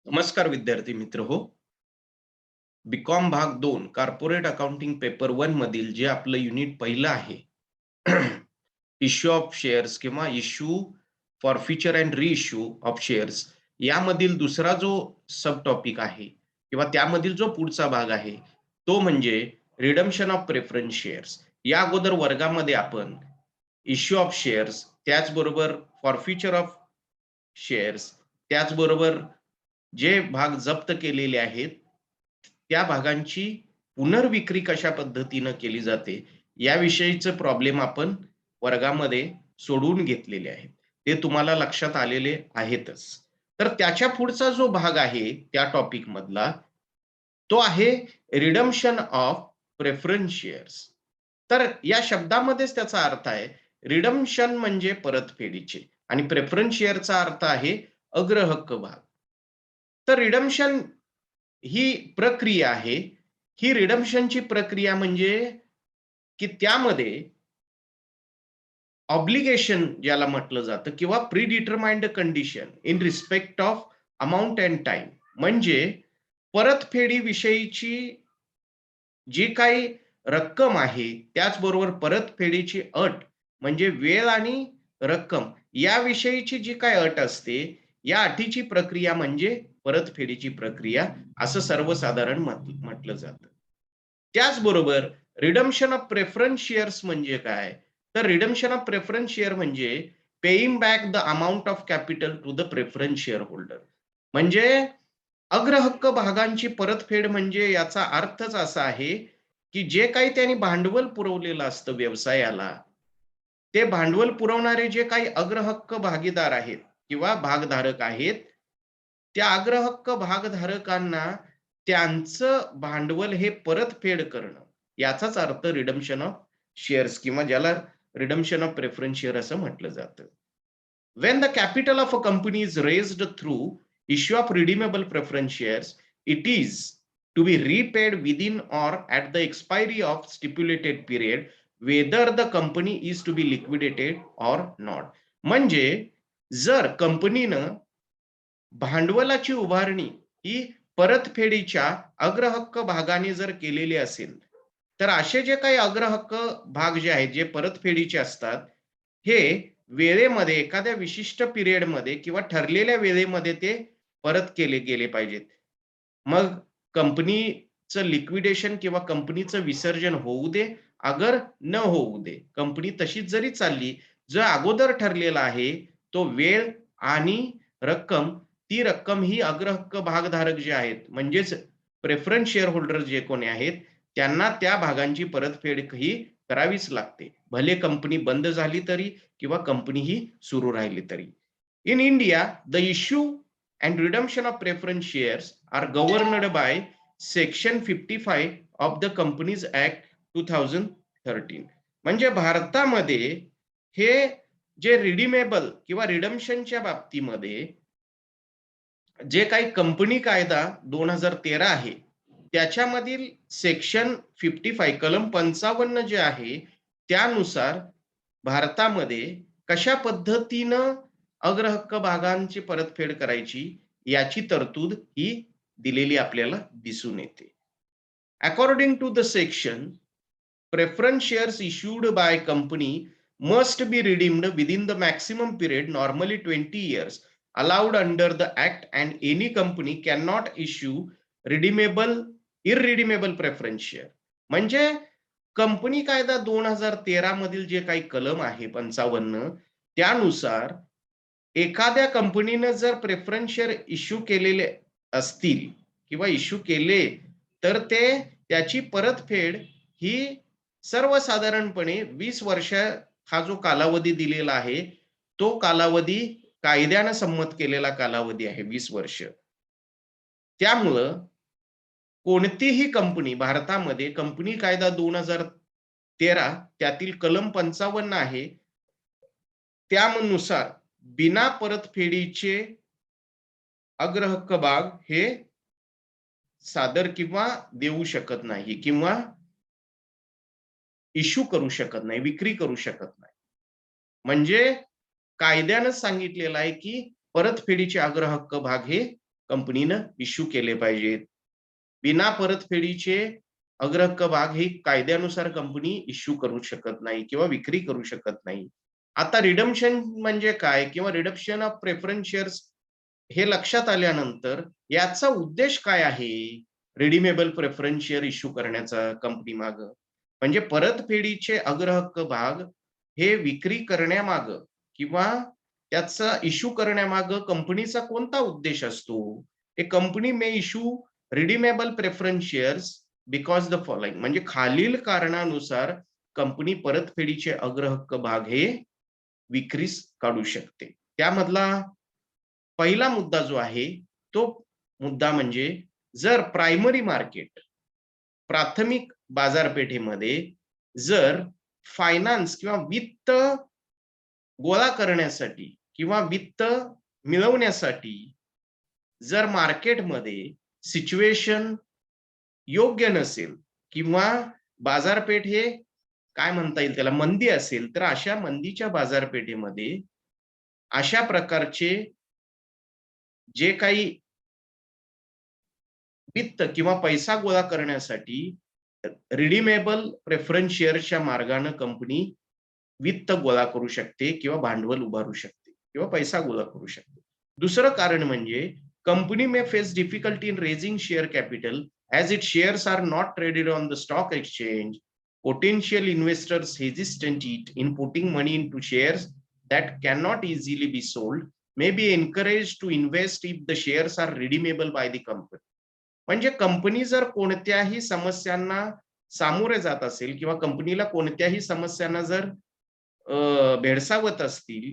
नमस्कार विद्यार्थी मित्र हो. बीकॉम भाग 2 कॉर्पोरेट अकाउंटिंग पेपर 1 मधील जे आपलं युनिट पहिलं आहे. इश्यू ऑफ शेअर्स किंवा issue forfeiture and reissue of shares यामधील दुसरा जो सब टॉपिक आहे किंवा त्यामधील जो पुढचा भाग आहे तो म्हणजे रिडम्पशन ऑफ प्रेफरन्स शेअर्स. या अगोदर वर्गामध्ये आपण इश्यू ऑफ शेअर्स त्याचबरोबर फॉरफिचर ऑफ शेअर्स त्याचबरोबर जे भाग जप्त केलेले आहेत, त्या भागांची पुनर्विक्री कशा पद्धतीनं केली जाते, याविषयीचे प्रॉब्लेम आपण वर्गामध्ये सोडवून घेतलेले आहेत. ते तुम्हाला लक्षात आलेले आहेतच. तर त्याच्या पुढचा जो भाग आहे त्या टॉपिक मधला, तो आहे रिडम्पशन ऑफ प्रेफरन्स शेअर्स. तर या शब्दामध्येच त्याचा अर्थ आहे. रिडम्पशन म्हणजे परतफेडीचे आणि प्रेफरन्स शेअरचा अर्थ आहे अग्रहक्क भाग. तर रिडम्पशन ही प्रक्रिया आहे. ही रिडम्पशनची प्रक्रिया म्हणजे की त्यामध्ये ऑब्लिगेशन ज्याला म्हटलं जातं किंवा pre determined condition in respect of amount and time म्हणजे परतफेडीविषयीची जी काही रक्कम आहे, त्याचबरोबर परतफेडीची अट म्हणजे वेळ आणि रक्कम याविषयीची जी काही अट असते, या अटीची प्रक्रिया म्हणजे परतफेडीची प्रक्रिया असं सर्वसाधारण म्हटलं जातं. त्याचबरोबर रिडम्पशन ऑफ प्रेफरन्स शेअर्स म्हणजे काय? तर रिडम्पशन ऑफ प्रेफरन्स शेअर म्हणजे paying back the amount of capital to the preference share holder. म्हणजे अग्रहक्क भागांची परतफेड म्हणजे याचा अर्थच असा आहे, की जे काही त्यांनी भांडवल पुरवलेलं असतं व्यवसायाला, ते भांडवल पुरवणारे जे काही अग्रहक्क भागीदार आहेत किंवा भागधारक आहेत, त्या अग्रहक्क भागधारकांना त्यांचं भांडवल हे परतफेड करणं, याचाच अर्थ रिडम्पशन ऑफ शेअर्स किंवा ज्याला रिडम्पशन ऑफ प्रेफरन्स शेअर असं म्हटलं जातं. When the capital of a company is raised through issue of redeemable preference shares, it is to be repaid within or at the expiry of stipulated period, whether the company is to be liquidated or not. म्हणजे जर कंपनीनं भांडवलाची उभारणी ही परतफेडीच्या अग्रहक्क भागाने जर केलेली असेल, तर असे जे काही अग्रहक्क भाग जे आहेत, जे परतफेडीचे असतात, हे वेळेमध्ये एखाद्या विशिष्ट पिरियडमध्ये किंवा ठरलेल्या वेळेमध्ये ते परत केले गेले पाहिजेत. मग कंपनीचं लिक्विडेशन किंवा कंपनीचं विसर्जन होऊ दे, अगर न होऊ दे. कंपनी तशीच जरी चालली, जो अगोदर ठरलेला आहे, तो वेळ आणि रक्कम, ती रक्कम ही अग्रहक्क भागधारक जे आहेत, म्हणजेच प्रेफरन्स शेअर होल्डर जे कोणी आहेत, त्यांना त्या भागांची परतफेड ही करावीच लागते. भले कंपनी बंद झाली तरी किंवा कंपनी ही सुरू राहिली तरी. In India, the issue and redemption of preference shares are governed by Section 55 of the Companies Act 2013. म्हणजे भारतामध्ये हे जे रिडीमेबल किंवा रिडम्पशनच्या बाबतीमध्ये जे काही कंपनी कायदा 2013 आहे, त्याच्यामधील सेक्शन 55 कलम 55 जे आहे, त्यानुसार भारतामध्ये कशा पद्धतीनं अग्रहक्क भागांची परतफेड करायची, याची तरतूद ही दिलेली आपल्याला दिसून येते. According to the section, preference shares issued by company must be redeemed within the maximum period, normally 20 years, allowed under the act, and any company cannot issue redeemable irredeemable preference share. म्हणजे company कायदा 2013 मधील जे काही कलम आहे 55, त्यानुसार एखाद्या कंपनीनं जर प्रेफरन्स शेअर इश्यू केलेले असतील किंवा इश्यू केले, तर ते त्याची परतफेड ही सर्वसाधारणपणे 20 वर्ष हा जो कालावधी दिलेला आहे, तो कालावधी कायद्यानं संमत केलेला कालावधी आहे 20 वर्ष. त्यामुळं कोणतीही कंपनी भारतामध्ये कंपनी कायदा 2013 त्यातील कलम 55 आहे. त्यानुसार बिना परतफेडीचे अग्रहक्क भाग हे सादर किंवा देऊ शकत नाही किंवा इश्यू करू शकत नाही, विक्री करू शकत नाही. म्हणजे कायद्यानं सांगितलेलं आहे, की परतफेडीचे अग्रहक्क भाग हे कंपनीनं इश्यू केले पाहिजेत. बिना परतफेडीचे अग्रहक्क भाग हे कायद्यानुसार कंपनी इश्यू करू शकत नाही किंवा विक्री करू शकत नाही. आता रिडम्पशन म्हणजे काय किंवा रिडम्पशन ऑफ प्रेफरन्स शेअर्स हे लक्षात आल्यानंतर याचा उद्देश काय आहे? रिडीमेबल प्रेफरन्स शेअर इश्यू करण्याचा कंपनी मागं. म्हणजे परतफेडीचे अग्रहक्क भाग हे विक्री करण्यामागं किंवा त्याचा इश्यू करण्यामागं कंपनीचा कोणता उद्देश असतो? A company may issue redeemable preference shares because the following म्हणजे खालील कारणानुसार कंपनी परतफेडीचे अग्रहक्क भाग हे विक्रीस काढू शकते. त्यामधला पहिला मुद्दा जो आहे, तो मुद्दा म्हणजे जर प्रायमरी मार्केट, प्राथमिक बाजारपेठेमध्ये जर फायनान्स किंवा वित्त गोळा करण्यासाठी किंवा वित्त मिळवण्यासाठी जर मार्केटमध्ये सिच्युएशन योग्य नसेल किंवा बाजारपेठ हे काय म्हणता येईल त्याला मंदी असेल, तर अशा मंदीच्या बाजारपेठेमध्ये अशा प्रकारचे जे काही वित्त किंवा पैसा गोळा करण्यासाठी रिडीमेबल प्रेफरन्स शेअर्सच्या मार्गाने कंपनी वित्त गोळा करू शकते किंवा भांडवल उभारू शकते किंवा पैसा गोळा करू शकते. दुसरं कारण म्हणजे company may face difficulty in raising share capital as it shares are not traded on the stock exchange. Potential investors hesitate in putting money into shares that cannot easily be sold may be encouraged to invest if the shares are redeemable by the company. म्हणजे company जर कोणत्याही समस्यांना सामोरे जात असेल किंवा कंपनीला कोणत्याही समस्यांना जर भेडसावत असतील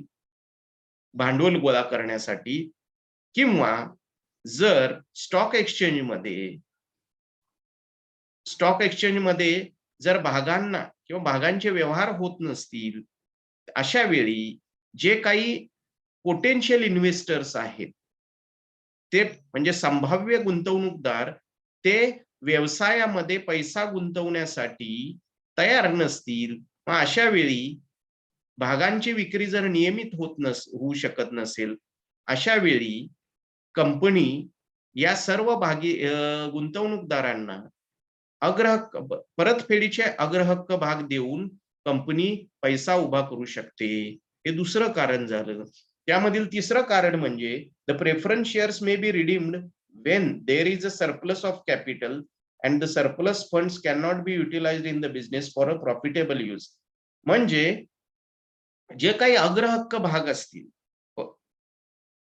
भांडवल गोळा करण्यासाठी किंवा जर स्टॉक एक्सचेंजमध्ये जर भागांना किंवा भागांचे व्यवहार होत नसतील, अशा वेळी जे काही पोटेन्शियल इन्व्हेस्टर्स आहेत, ते म्हणजे संभाव्य गुंतवणूकदार ते व्यवसायामध्ये पैसा गुंतवण्यासाठी तयार नसतील. मग अशा वेळी भागांची विक्री जर नियमित होऊ शकत नसेल, अशा वेळी कंपनी या सर्व गुंतवणूकदारांना परतफेडीचे अग्रहक्क भाग देऊन कंपनी पैसा उभा करू शकते. हे दुसरं कारण झालं. त्यामधील तिसरं कारण म्हणजे the preference shares may be redeemed when there is a surplus of capital and the surplus funds can not be utilised in the business for a profitable use. म्हणजे जे काही अग्रहक्क भाग असतील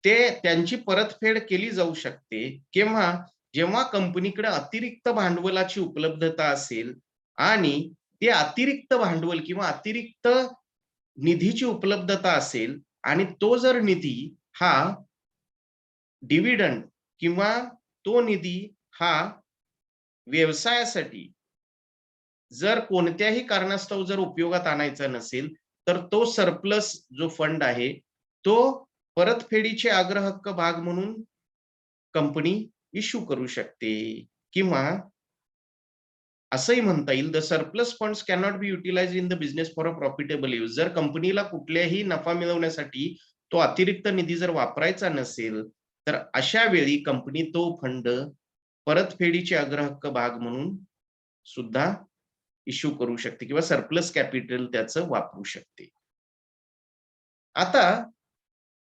ते त्यांची परतफेड केली जाऊ शकते केव्हा जेव्हा कंपनीकडे अतिरिक्त भांडवलाची उपलब्धता असेल आणि ते अतिरिक्त भांडवल किंवा अतिरिक्त निधीची उपलब्धता असेल आणि तो जर निधी हा डिव्हिडंड किंवा तो निधी हा व्यवसायासाठी जर कोणत्याही कारणास्तव जर उपयोगात आणायचा नसेल, तर तो सरप्लस जो फंड आहे, तो परतफेडीचे अग्रहक्क भाग म्हणून कंपनी इश्यू करू शकते किंवा असंही म्हणता येईल the surplus funds cannot be utilise in the business for a profitable use. जर कंपनीला कुठल्याही नफा मिळवण्यासाठी तो अतिरिक्त निधी जर वापरायचा नसेल, तर अशा वेळी कंपनी तो फंड परतफेडीचे अग्रहक्क भाग म्हणून सुद्धा इश्यू करू शकते किंवा सरप्लस कॅपिटल त्याचं वापरू शकते. आता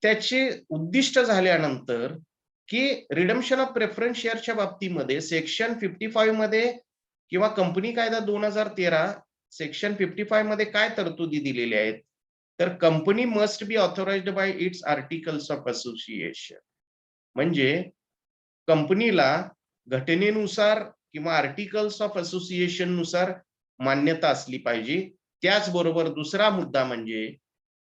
त्याचे उद्दिष्ट झाल्यानंतर की रिडम्पशन ऑफ प्रेफरन्स शेअरच्या बाबतीमध्ये सेक्शन 55 मध्ये किंवा कंपनी कायदा 2013 सेक्शन 55 मध्ये काय तरतुदी दिलेल्या आहेत, तर company must be authorised bye it's articles of association. म्हणजे कंपनीला घटनेनुसार किंवा आर्टिकल्स ऑफ असोसिएशन नुसार मान्यता असली पाहिजे. त्याचबरोबर दुसरा मुद्दा म्हणजे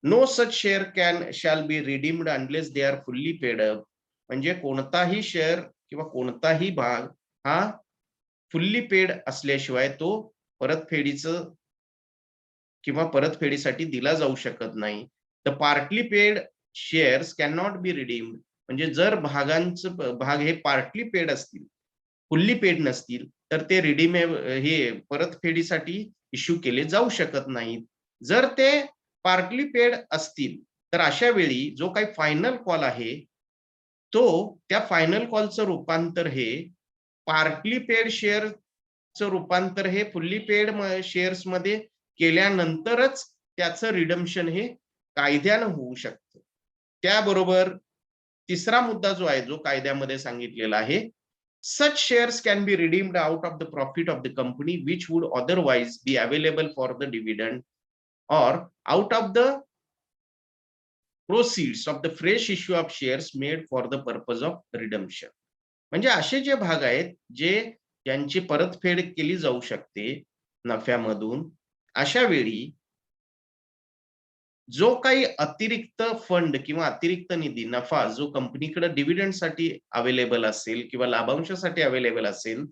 no such share shall be redeemed unless they are fully paid up. म्हणजे कोणताही शेअर किंवा कोणताही भाग हा फुल्ली पेड असल्याशिवाय तो परतफेडीचं किंवा परतफेडीसाठी दिला जाऊ शकत नाही. The partly paid shares can not be redeemed. म्हणजे जर भाग हे पार्टली पेड असतील, फुल्ली पेड नसतील, तर ते हे परतफेडीसाठी इश्यू केले जाऊ शकत नाहीत. जर ते पार्टली पेड असतील, तर अशा वेळी जो काही फायनल कॉल आहे तो त्या फायनल कॉलचं रूपांतर हे पार्टली पेड शेअरचं रूपांतर हे फुल्ली पेड शेअर्समध्ये केल्यानंतरच त्याचं रिडम्पशन हे कायद्यानं होऊ शकतं. त्याबरोबर तिसरा मुद्दा जो आहे, जो कायद्यामध्ये सांगितलेला आहे, such shares can be redeemed out of the profit of the company which would otherwise be available for the dividend or out of the proceeds of the fresh issue of shares made for the purpose of redemption. म्हणजे असे जे भाग आहेत, जे यांची परतफेड केली जाऊ शकते नफ्यामधून, अशा वेळी जो काही अतिरिक्त फंड किंवा अतिरिक्त निधी, नफा जो कंपनीकडे डिव्हिडंडसाठी अवेलेबल असेल किंवा लाभांशासाठी अवेलेबल असेल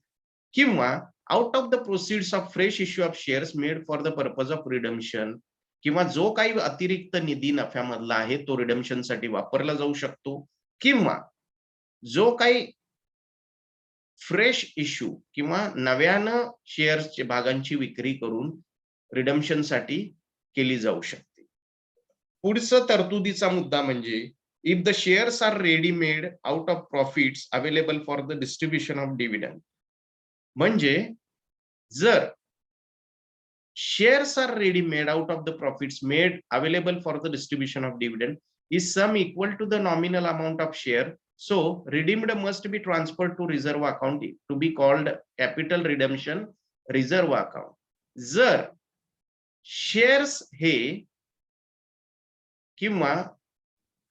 किंवा out of the proceeds of fresh issue of shares made for the purpose of redemption किंवा जो काही अतिरिक्त निधी नफ्यामधला आहे तो रिडम्पशनसाठी वापरला जाऊ शकतो किंवा जो काही फ्रेश इश्यू किंवा नव्यानं शेअर्सच्या भागांची विक्री करून रिडम्पशनसाठी केली जाऊ शकते. पुढचा तरतुदीचा मुद्दा म्हणजे if the shares are ready made out of profits available for the distribution of dividend. म्हणजे जर shares are ready made out of the profits made available for the distribution of dividend is sum equal to the nominal amount of share, so redeemed must be transferred to reserve account to be called capital redemption reserve account. जर shares हे किंवा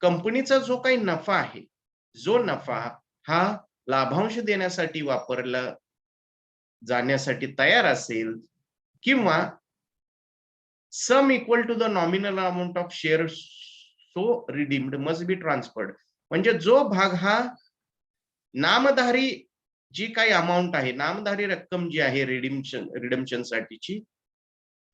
कंपनीचा जो काही नफा आहे, जो नफा हा लाभांश देण्यासाठी वापरला जाण्यासाठी तयार असेल किंवा sum equal to the nominal amount of share so redeemed must be transferred. म्हणजे जो भाग हा नामधारी जी काही अमाऊंट आहे, नामधारी रक्कम जी आहे रिडम्पशन साठीची,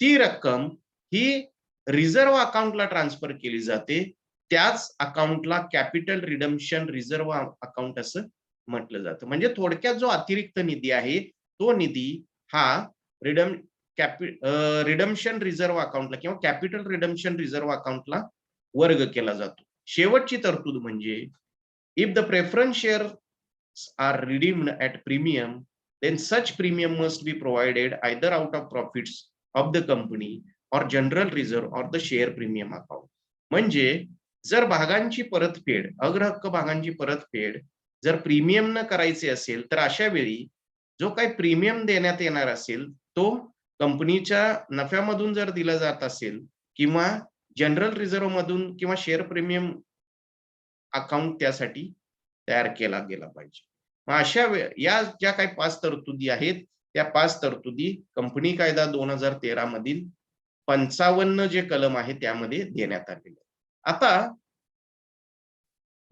ती रक्कम ही रिझर्व्ह अकाउंटला ट्रान्सफर केली जाते. त्याच अकाउंटला कॅपिटल रिडम्पशन रिझर्व्ह अकाउंट असं म्हटलं जातं. म्हणजे थोडक्यात जो अतिरिक्त निधी आहे, तो निधी हा रिडम्पशन रिझर्व्ह अकाउंटला किंवा कॅपिटल रिडम्पशन रिझर्व्ह अकाउंटला वर्ग केला जातो. शेवटची तरतूद म्हणजे if the preference share are redeemed at premium then such premium must be provided either out of profits of the company or general reserve or the share premium account. म्हणजे जर भागांची परतफेड, अग्रहक्क भागांची परतफेड जर प्रीमियम न करायचे असेल, तर अशा वेळी जो काही प्रीमियम देण्यात येणार असेल, तो कंपनीच्या नफ्यामधून जर दिला जात असेल किंवा जनरल रिझर्व्ह मधून किंवा शेअर प्रीमियम अकाउंट त्यासाठी तयार केला गेला पाहिजे. मग अशा या ज्या काही 5 तरतुदी आहेत, त्या 5 तरतुदी कंपनी कायदा 2013 मधील 55 जे कलम आहे त्यामध्ये देण्यात आलेले. आता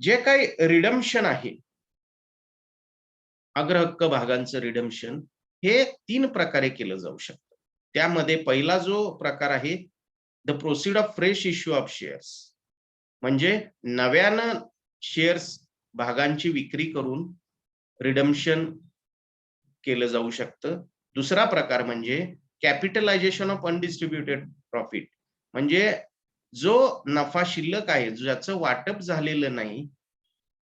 जे काही रिडम्पशन आहे, अग्रहक्क भागांचं रिडम्पशन हे 3 प्रकारे केलं जाऊ शकतं. त्यामध्ये पहिला जो प्रकार आहे the proceed of fresh issue of shares. म्हणजे नव्यानं शेअर्स भागांची विक्री करून रिडम्पशन केलं जाऊ शकतं. दुसरा प्रकार म्हणजे कॅपिटलायझेशन ऑफ अनडिस्ट्रिब्युटेड प्रॉफिट. म्हणजे जो नफा शिल्लक आहे, ज्याचं वाटप झालेलं नाही,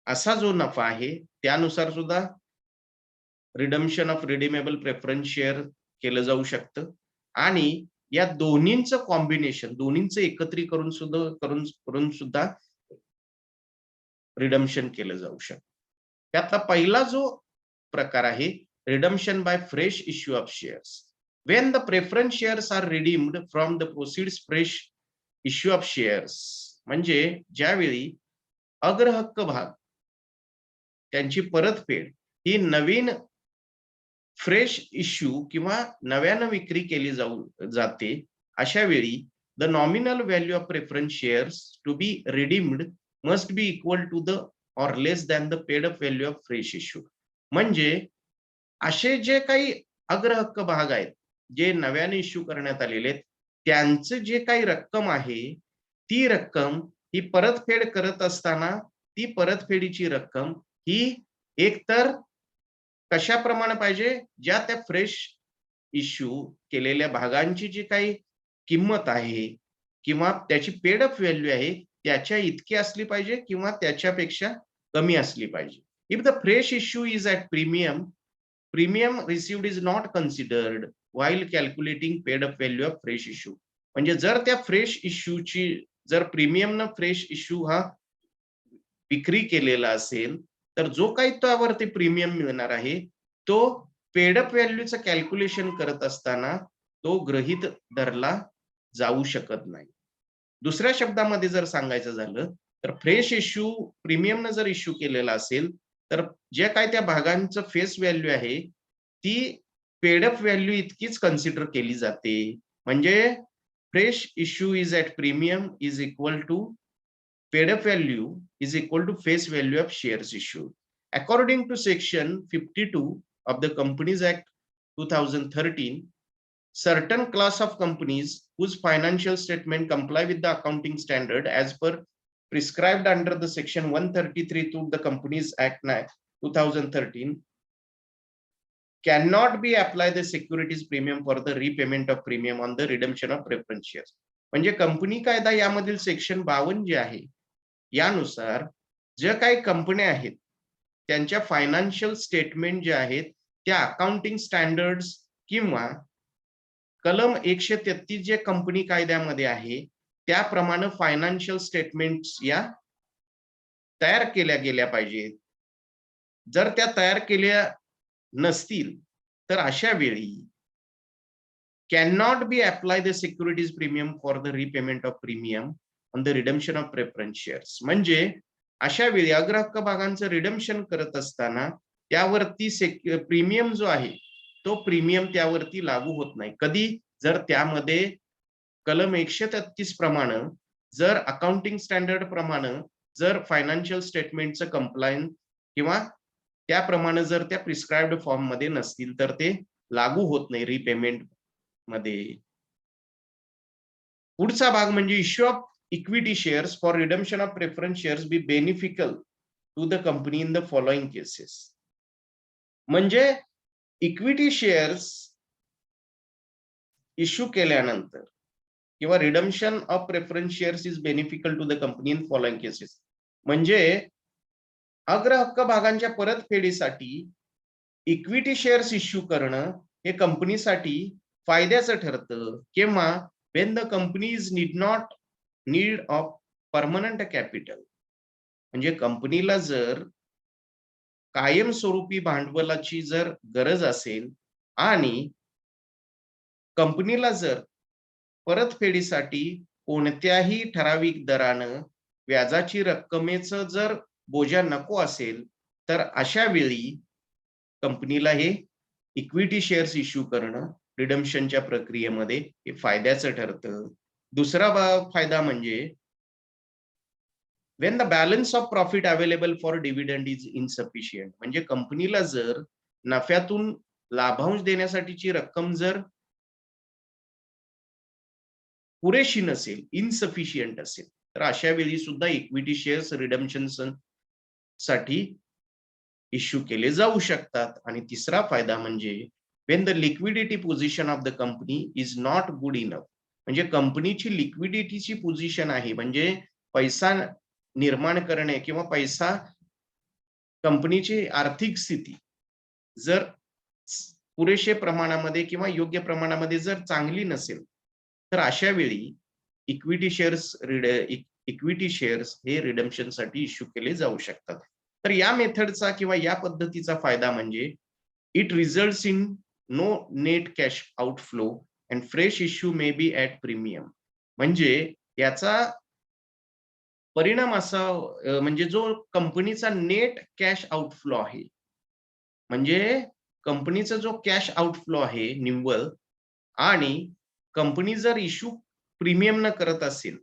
असा जो नफा आहे, त्यानुसार सुद्धा redemption of redeemable preference share केलं जाऊ शकतं. आणि या दोन्हींचं कॉम्बिनेशन, दोन्हींचं एकत्रीकरण करून सुद्धा रिडम्पशन केलं जाऊ शकतं. त्यातला पहिला जो प्रकार आहे redemption by fresh issue of shares. When the preference shares are redeemed from the proceeds fresh issue of shares. म्हणजे ज्यावेळी अग्रहक्क भाग त्यांची परतफेड ही नवीन फ्रेश इश्यू किंवा नव्यानं विक्री केली जाते, अशा वेळी the nominal value of preference shares to be redeemed must be equal to the or less than the paid up value of fresh issue. म्हणजे असे जे काही अग्रहक्क भाग आहेत, जे नव्याने इश्यू करण्यात आलेले आहेत, त्यांचं जे काही रक्कम आहे, ती रक्कम ही परतफेड करत असताना ती परतफेडीची रक्कम ही एकतर कशाप्रमाणे पाहिजे, ज्या त्या फ्रेश इश्यू केलेल्या भागांची जी काही किंमत आहे किंवा त्याची पेड अप व्हॅल्यू आहे, त्याच्या इतकी असली पाहिजे किंवा त्याच्यापेक्षा कमी असली पाहिजे. If the fresh issue is at premium, premium received is not considered while calculating paid up value of fresh issue. म्हणजे जर त्या फ्रेश इश्यूची जर प्रीमियमनं फ्रेश इश्यू हा विक्री केलेला असेल, तर जो काही त्यावरती प्रीमियम मिळणार आहे, तो पेड अप व्हॅल्यूचं कॅल्क्युलेशन करत असताना तो गृहीत धरला जाऊ शकत नाही. दुसऱ्या शब्दामध्ये जर सांगायचं झालं, तर फ्रेश इश्यू प्रीमियमनं जर इश्यू केलेला असेल, तर जे काही त्या भागांचं फेस व्हॅल्यू आहे, ती पेड अप व्हॅल्यू इतकीच कन्सिडर केली जाते. म्हणजे fresh issue is at premium is equal to paid up value is equal to face value of shares issued. According to section 52 of the Companies Act 2013, certain class of companies whose financial statement comply with the accounting standard as per prescribed under the section 133 to the Companies Act 2013 cannot be apply the securities premium for the repayment of premium on the redemption of preference shares. म्हणजे company कायदा यामधील section 52 जे आहे, यानुसार ज्या काही कंपन्या आहेत, त्यांच्या फायनान्शियल स्टेटमेंट जे आहेत, त्या अकाउंटिंग स्टँडर्ड्स किंवा कलम 133 जे कंपनी कायद्यामध्ये आहे, त्याप्रमाणे फायनान्शियल स्टेटमेंट्स या तयार केल्या गेल्या पाहिजेत. जर त्या तयार केल्या नसतील, तर अशा वेळी cannot be apply the securities premium for the repayment of premium on the redemption of preference shares. म्हणजे अशा वेळी अग्रहक्क भागांचं रिडम्पशन करत असताना त्यावरती प्रीमियम जो आहे, तो प्रीमियम त्यावरती लागू होत नाही. कधी? जर त्यामध्ये कलम 133 प्रमाणे जर अकाउंटिंग स्टँडर्ड प्रमाणे जर फायनान्शियल स्टेटमेंटचं कंप्लायन्स किंवा त्याप्रमाणे जर त्या प्रिस्क्राइब्ड फॉर्म मध्ये नसतील, तर ते लागू होत नाही रिपेमेंट मध्ये. पुढचा भाग म्हणजे issue of equity shares for redemption of preference shares be beneficial to the company in the following cases. म्हणजे इक्विटी शेअर्स इश्यू केल्यानंतर किंवा redemption of preference shares is beneficial to the company in following cases. म्हणजे अग्रहक्क भागांच्या परतफेडीसाठी equity shares issue करणं हे कंपनीसाठी फायद्याचं ठरतं, किंवा when the companies need of permanent capital. म्हणजे कंपनीला जर कायमस्वरूपी भांडवलाची जर गरज असेल आणि कंपनीला जर परतफेडीसाठी कोणत्याही ठराविक दरानं व्याजाची रक्कमेचं जर बोजा नको असेल, तर अशा वेळी कंपनीला हे इक्विटी शेअर्स इश्यू करणं रिडम्पशनच्या प्रक्रियेमध्ये हे फायद्याचं ठरतं. दुसरा फायदा म्हणजे when the balance of profit available for dividend is insufficient. म्हणजे कंपनीला जर नफ्यातून लाभांश देण्यासाठीची रक्कम जर पुरेशी नसेल, इनसफिशियंट असेल, तर अशा वेळी सुद्धा इक्विटी शेअर्स रिडम्पशन साठी इश्यू केले जाऊ शकतात. आणि तिसरा फायदा म्हणजे when the liquidity position of the company is not good enough. म्हणजे कंपनीची लिक्विडिटीची पोझिशन आहे, म्हणजे पैसा निर्माण करणे किंवा पैसा कंपनीची आर्थिक स्थिती जर पुरेशे प्रमाणामध्ये किंवा योग्य प्रमाणामध्ये जर चांगली नसेल, तर अशा वेळी इक्विटी शेअर्स हे रिडम्पशन साठी इश्यू केले जाऊ शकतात. तर या मेथडचा किंवा या पद्धतीचा फायदा म्हणजे it results in no net cash outflow and fresh issue may be at premium. म्हणजे याचा परिणाम असा म्हणजे जो कंपनीचा नेट कॅश आउटफ्लो आहे, म्हणजे कंपनीचा जो कॅश आउटफ्लो आहे निव्वळ, आणि कंपनी जर इश्यू प्रीमियम न करत असेल,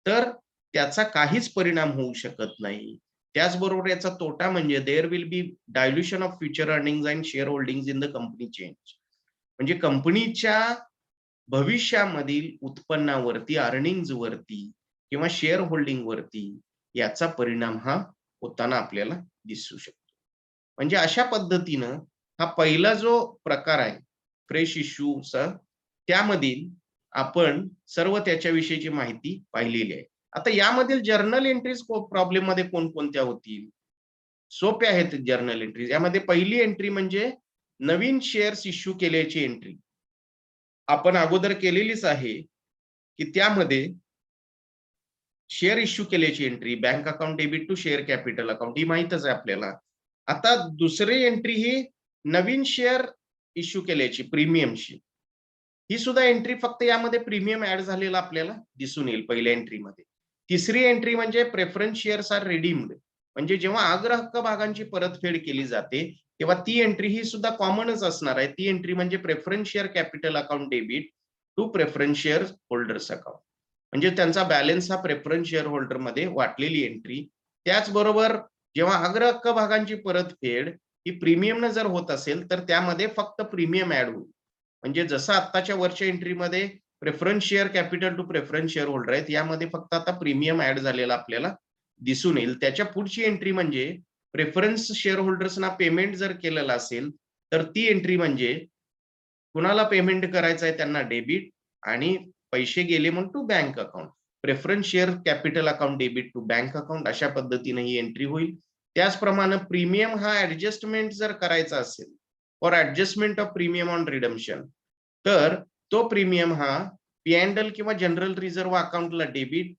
तर त्याचा काहीच परिणाम होऊ शकत नाही. त्याचबरोबर याचा तोटा म्हणजे there will be dilution of future earnings and share holdings in the company change. म्हणजे कंपनीच्या भविष्यामधील उत्पन्नावरती, अर्निंग्ज वरती किंवा शेअर होल्डिंग वरती याचा परिणाम हा होताना आपल्याला दिसू शकतो. म्हणजे अशा पद्धतीनं हा पहिला जो प्रकार आहे फ्रेश इश्यूचा, त्यामधील आपण सर्व त्याच्याविषयीची माहिती पाहिलेली आहे. आता यामधील जर्नल एंट्रीज प्रॉब्लेम मध्ये कोणकोणत्या होतील, सोप्या आहेत जर्नल एंट्रीज. यामध्ये पहिली एंट्री म्हणजे नवीन शेअर्स इश्यू केल्याची एंट्री. आपण अगोदर केलेलीच आहे, की त्यामध्ये शेअर इश्यू केल्याची entry, bank account debit to share capital account ही माहीतच आहे आपल्याला. आता दुसरी एंट्री ही नवीन शेअर इश्यू केल्याची प्रीमियमची. ही सुद्धा एंट्री फक्त यामध्ये प्रीमियम ऍड झालेला आपल्याला दिसून येईल पहिल्या एंट्रीमध्ये. तिसरी एंट्री म्हणजे प्रेफरन्स शेअर्स आर रिडीम्ड. म्हणजे जेव्हा अग्र हक्क भागांची परतफेड केली जाते, तेव्हा ती एंट्री ही सुद्धा कॉमनच असणार आहे. ती एंट्री म्हणजे preference share capital account debit to preference shareholders account. म्हणजे त्यांचा बॅलन्स हा प्रेफरन्स शेअर होल्डर मध्ये वाटलेली एंट्री. त्याचबरोबर जेव्हा अग्र हक्क भागांची परतफेड ही प्रीमियम जर होत असेल, तर त्यामध्ये फक्त प्रीमियम ऍड होईल. म्हणजे जसं आत्ताच्या वरच्या एंट्रीमध्ये preference share capital to preference share holder आहेत, यामध्ये फक्त आता प्रीमियम ऍड झालेला आपल्याला दिसून येईल. त्याच्या पुढची एंट्री म्हणजे प्रेफरन्स शेअर होल्डर्सना पेमेंट जर केलेलं असेल, तर ती एंट्री म्हणजे कुणाला पेमेंट करायचं आहे त्यांना डेबिट आणि पैसे गेले म्हणून to bank account. Preference share capital account debit to bank account अशा पद्धतीने ही एंट्री होईल. त्याचप्रमाणे प्रीमियम हा ऍडजस्टमेंट जर करायचा असेल for adjustment of premium on redemption, तर तो प्रीमियम हा पी&एल किंवा जनरल रिझर्व्ह अकाउंटला डेबिट,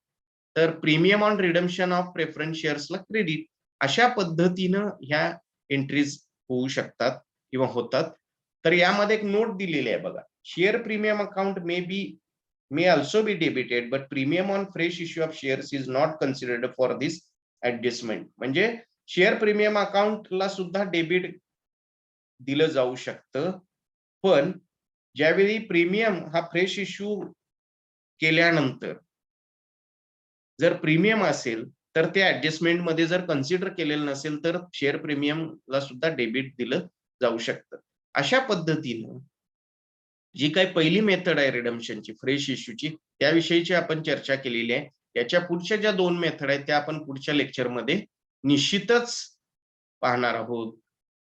तर premium on redemption of preference शेअर्सला क्रेडिट. अशा पद्धतीनं ह्या एंट्रीज होऊ शकतात किंवा होतात. तर यामध्ये एक नोट दिलेली आहे बघा. Share premium account may also be debited, but premium on fresh issue of shares is not considered for this adjustment. म्हणजे शेअर प्रीमियम अकाउंटला सुद्धा डेबिट दिलं जाऊ शकतं, पण ज्यावेळी प्रीमियम हा फ्रेश इश्यू केल्यानंतर जर प्रीमियम असेल, तर ते ऍडजस्टमेंट मध्ये जर कन्सिडर केलेलं नसेल, तर शेअर प्रीमियमला सुद्धा डेबिट दिलं जाऊ शकतं. अशा पद्धतीनं जी काही पहिली मेथड आहे रिडम्पशनची फ्रेश इश्यूची, त्याविषयीची आपण चर्चा केलेली आहे. याच्या पुढच्या ज्या 2 मेथड आहेत त्या आपण पुढच्या लेक्चरमध्ये निश्चितच पाहणार आहोत.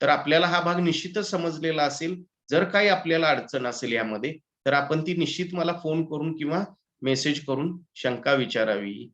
तर आपल्याला हा भाग निश्चितच समजलेला असेल. जर काही आपल्याला अडचण असेल यामध्ये, तर आपण ती निश्चित मला फोन करून किंवा मेसेज करून शंका विचारावी.